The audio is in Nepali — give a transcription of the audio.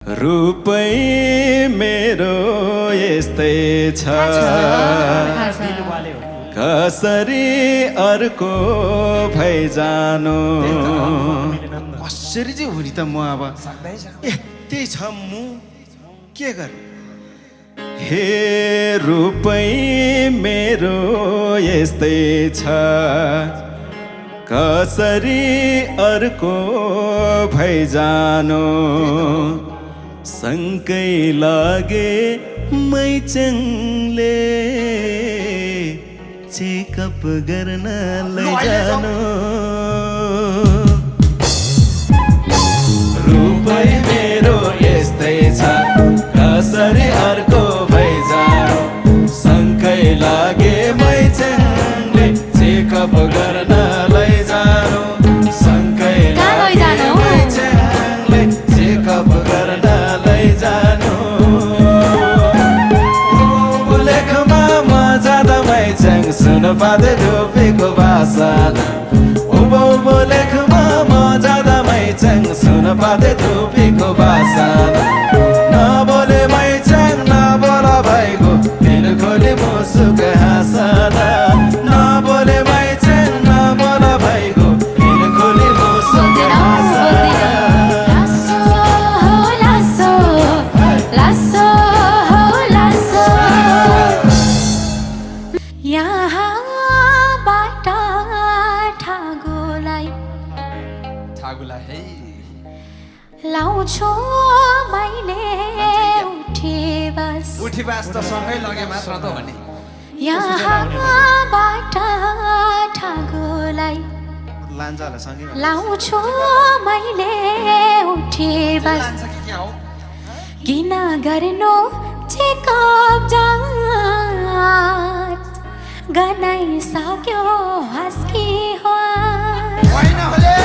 रूपै मेरो यस्तै छ कसरी अर्को भइजानु कसरी चाहिँ हो नि त म अब यस्तै छ म के गर हे रूपै मेरो यस्तै छ कसरी अर्को भइजानु सँगै लागे मैचङले चेकअप गर्न लैजानु रूपै मेरो यस्तै छ कसरी अर्को भइजानु सँगै लागे मैचङले चेकअप गर्न लैजानु सँगै लागे मैचङले चेकअप गर्न लैजानु लेखमा म जाँदा मैचङ सुन पाँदै धोपीको भाषण उभो लेखमा म जाँदा मैचङ सुन पाँदै धोपीको भाषण नबोले मैचङ नबोल भइगो दिल खोली मुसुक हाँसन नबोले मैचङ नबोल भइगो दिल खोली मुसुक हाँसन लाउँछु मैले उठी बस त सँगै लगे मात्र त हो नि यहाँबाट ठागोलाई लान्छ होला सँगै लाउँछु मैले उठी बस किन गर्नु चेकअप जाँच गनाइसक्यो हस्की हो होइन होले